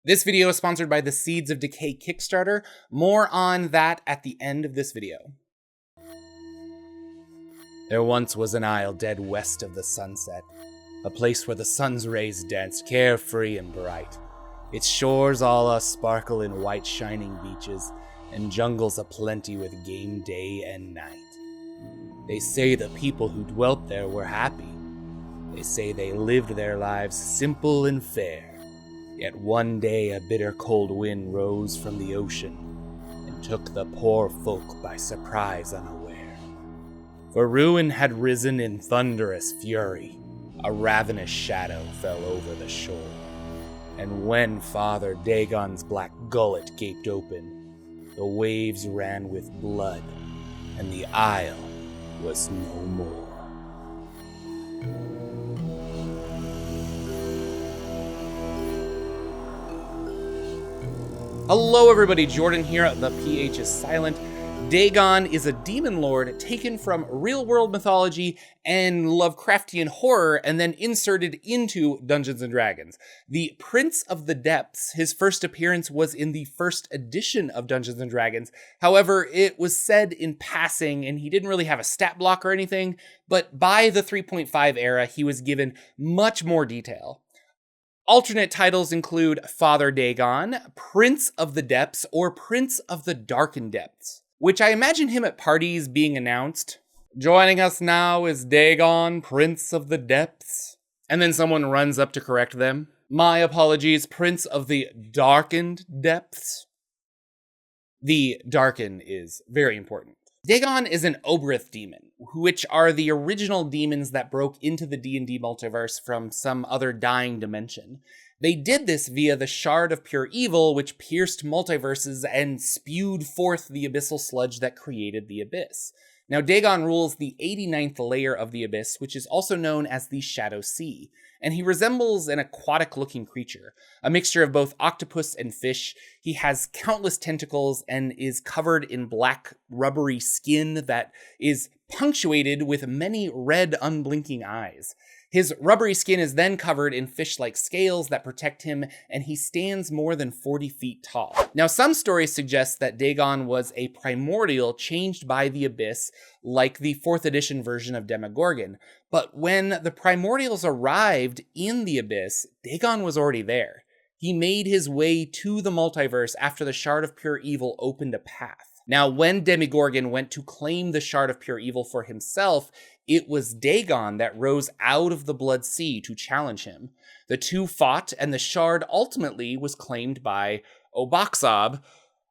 This video is sponsored by the Seeds of Decay Kickstarter. More on that at the end of this video. There once was an isle dead west of the sunset, a place where the sun's rays danced carefree and bright. Its shores all sparkle in white shining beaches, and jungles aplenty with game day and night. They say the people who dwelt there were happy. They say they lived their lives simple and fair. Yet one day a bitter cold wind rose from the ocean and took the poor folk by surprise unaware. Faerûn had risen in thunderous fury. A ravenous shadow fell over the shore. And when Father Dagon's black gullet gaped open, the waves ran with blood, and the isle was no more. Hello everybody, Jordan here, the PH is silent. Dagon is a demon lord taken from real-world mythology and Lovecraftian horror and then inserted into Dungeons & Dragons. The Prince of the Depths, his first appearance was in the first edition of Dungeons & Dragons. However, it was said in passing and he didn't really have a stat block or anything, but by the 3.5 era, he was given much more detail. Alternate titles include Father Dagon, Prince of the Depths, or Prince of the Darkened Depths, which I imagine him at parties being announced. Joining us now is Dagon, Prince of the Depths. And then someone runs up to correct them. My apologies, Prince of the Darkened Depths. The Darken is very important. Dagon is an Obyrith Demon, which are the original demons that broke into the D&D multiverse from some other dying dimension. They did this via the Shard of Pure Evil, which pierced multiverses and spewed forth the abyssal sludge that created the Abyss. Now, Dagon rules the 89th layer of the Abyss, which is also known as the Shadow Sea, and he resembles an aquatic-looking creature, a mixture of both octopus and fish. He has countless tentacles and is covered in black, rubbery skin that is punctuated with many red, unblinking eyes. His rubbery skin is then covered in fish-like scales that protect him, and he stands more than 40 feet tall. Now, some stories suggest that Dagon was a primordial changed by the Abyss, like the 4th edition version of Demogorgon. But when the primordials arrived in the Abyss, Dagon was already there. He made his way to the multiverse after the Shard of Pure Evil opened a path. Now, when Demogorgon went to claim the Shard of Pure Evil for himself, it was Dagon that rose out of the Blood Sea to challenge him. The two fought, and the Shard ultimately was claimed by Obyrith,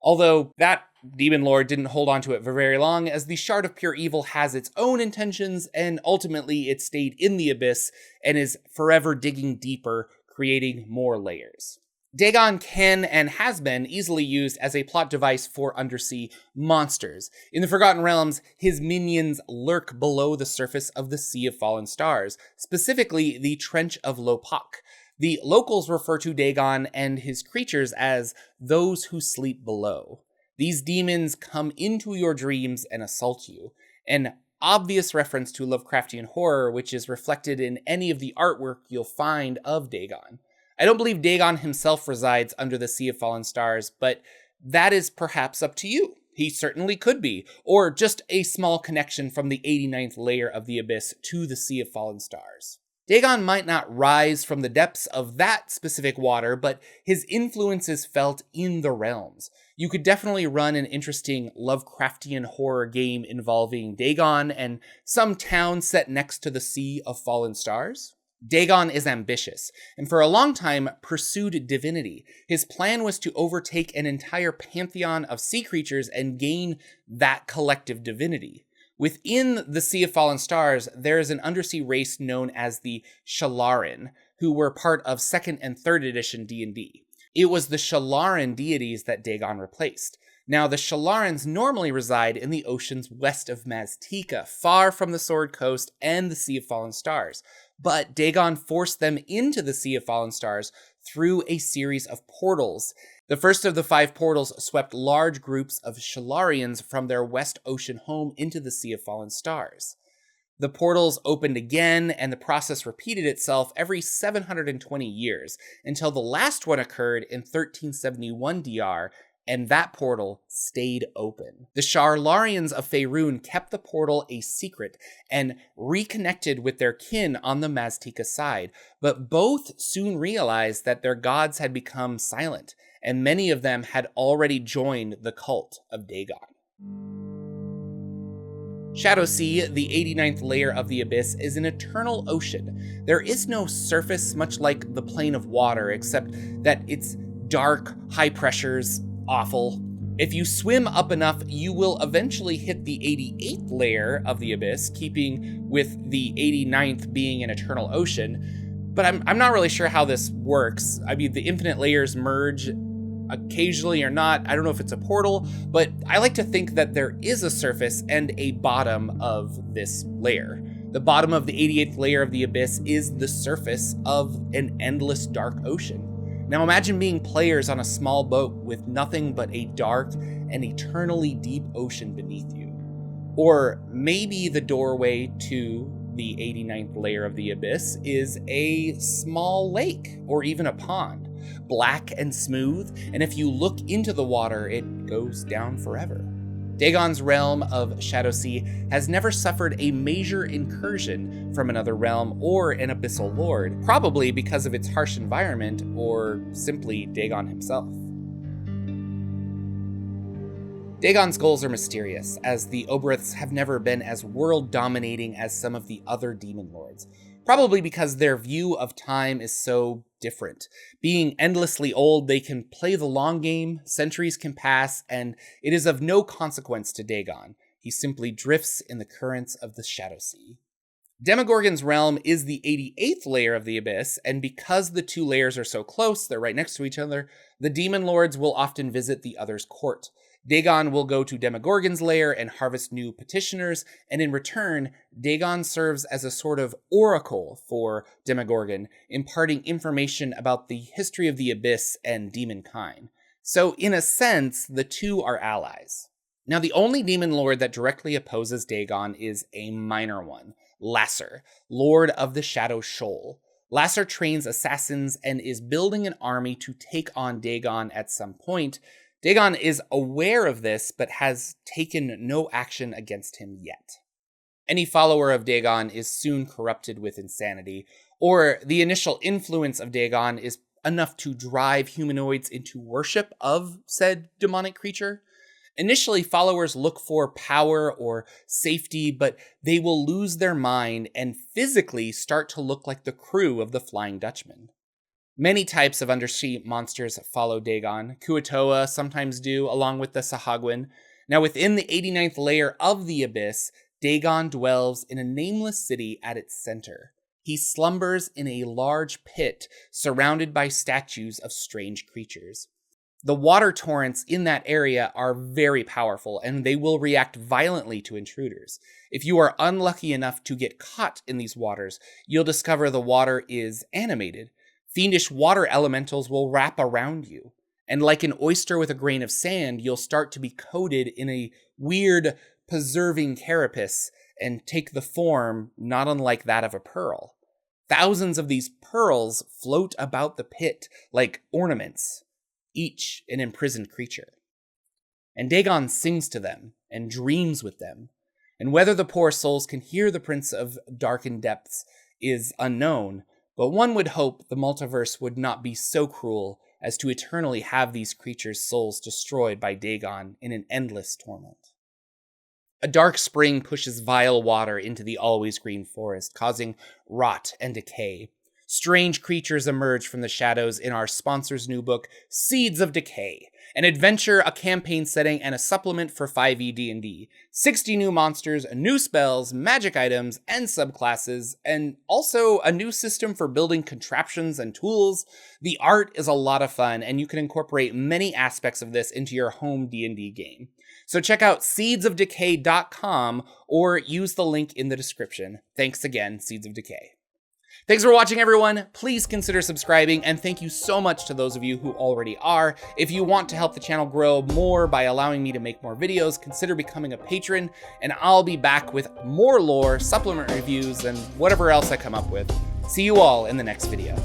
although that demon lord didn't hold on to it for very long, as the Shard of Pure Evil has its own intentions, and ultimately it stayed in the Abyss and is forever digging deeper, creating more layers. Dagon can and has been easily used as a plot device for undersea monsters. In the Forgotten Realms, his minions lurk below the surface of the Sea of Fallen Stars, specifically the Trench of Lopak. The locals refer to Dagon and his creatures as those who sleep below. These demons come into your dreams and assault you. An obvious reference to Lovecraftian horror, which is reflected in any of the artwork you'll find of Dagon. I don't believe Dagon himself resides under the Sea of Fallen Stars, but that is perhaps up to you. He certainly could be, or just a small connection from the 89th layer of the Abyss to the Sea of Fallen Stars. Dagon might not rise from the depths of that specific water, but his influence is felt in the realms. You could definitely run an interesting Lovecraftian horror game involving Dagon and some town set next to the Sea of Fallen Stars. Dagon is ambitious, and for a long time pursued divinity. His plan was to overtake an entire pantheon of sea creatures and gain that collective divinity. Within the Sea of Fallen Stars, there is an undersea race known as the Shalaran, who were part of 2nd and 3rd edition D&D. It was the Shalaran deities that Dagon replaced. Now, the Shalarans normally reside in the oceans west of Maztica, far from the Sword Coast and the Sea of Fallen Stars. But Dagon forced them into the Sea of Fallen Stars through a series of portals. The first of the 5 portals swept large groups of Shalarians from their West Ocean home into the Sea of Fallen Stars. The portals opened again, and the process repeated itself every 720 years, until the last one occurred in 1371 DR, and that portal stayed open. The Sharlarians of Faerûn kept the portal a secret and reconnected with their kin on the Maztica side, but both soon realized that their gods had become silent, and many of them had already joined the cult of Dagon. Shadowsea, the 89th layer of the Abyss, is an eternal ocean. There is no surface, much like the plane of water, except that it's dark, high pressures, awful. If you swim up enough, you will eventually hit the 88th layer of the Abyss, keeping with the 89th being an eternal ocean. But I'm not really sure how this works. I mean, the infinite layers merge occasionally or not. I don't know if it's a portal, but I like to think that there is a surface and a bottom of this layer. The bottom of the 88th layer of the Abyss is the surface of an endless dark ocean. Now imagine being players on a small boat with nothing but a dark and eternally deep ocean beneath you. Or maybe the doorway to the 89th layer of the Abyss is a small lake or even a pond, black and smooth, and if you look into the water, it goes down forever. Dagon's realm of Shadowsea has never suffered a major incursion from another realm or an abyssal lord, probably because of its harsh environment or simply Dagon himself. Dagon's goals are mysterious, as the Obyriths have never been as world-dominating as some of the other demon lords, probably because their view of time is so different. Being endlessly old, they can play the long game, centuries can pass, and it is of no consequence to Dagon. He simply drifts in the currents of the Shadowsea. Demogorgon's realm is the 88th layer of the Abyss, and because the two layers are so close, they're right next to each other, the demon lords will often visit the other's court. Dagon will go to Demogorgon's lair and harvest new petitioners, and in return, Dagon serves as a sort of oracle for Demogorgon, imparting information about the history of the Abyss and demonkind. So, in a sense, the two are allies. Now, the only demon lord that directly opposes Dagon is a minor one, Lasser, Lord of the Shadow Shoal. Lasser trains assassins and is building an army to take on Dagon at some point. Dagon is aware of this, but has taken no action against him yet. Any follower of Dagon is soon corrupted with insanity, or the initial influence of Dagon is enough to drive humanoids into worship of said demonic creature. Initially, followers look for power or safety, but they will lose their mind and physically start to look like the crew of the Flying Dutchman. Many types of undersea monsters follow Dagon. Kuatoa sometimes do, along with the Sahagwin. Now, within the 89th layer of the Abyss, Dagon dwells in a nameless city at its center. He slumbers in a large pit surrounded by statues of strange creatures. The water torrents in that area are very powerful, and they will react violently to intruders. If you are unlucky enough to get caught in these waters, you'll discover the water is animated. Fiendish water elementals will wrap around you, and like an oyster with a grain of sand, you'll start to be coated in a weird, preserving carapace and take the form not unlike that of a pearl. Thousands of these pearls float about the pit like ornaments, each an imprisoned creature. And Dagon sings to them and dreams with them, and whether the poor souls can hear the Prince of Darkened Depths is unknown, but one would hope the multiverse would not be so cruel as to eternally have these creatures' souls destroyed by Dagon in an endless torment. A dark spring pushes vile water into the always green forest, causing rot and decay. Strange creatures emerge from the shadows in our sponsor's new book, Seeds of Decay, an adventure, a campaign setting, and a supplement for 5e D&D. 60 new monsters, new spells, magic items, and subclasses, and also a new system for building contraptions and tools. The art is a lot of fun, and you can incorporate many aspects of this into your home D&D game. So check out seedsofdecay.com or use the link in the description. Thanks again, Seeds of Decay. Thanks for watching, everyone. Please consider subscribing, and thank you so much to those of you who already are. If you want to help the channel grow more by allowing me to make more videos, consider becoming a patron, and I'll be back with more lore, supplement reviews, and whatever else I come up with. See you all in the next video.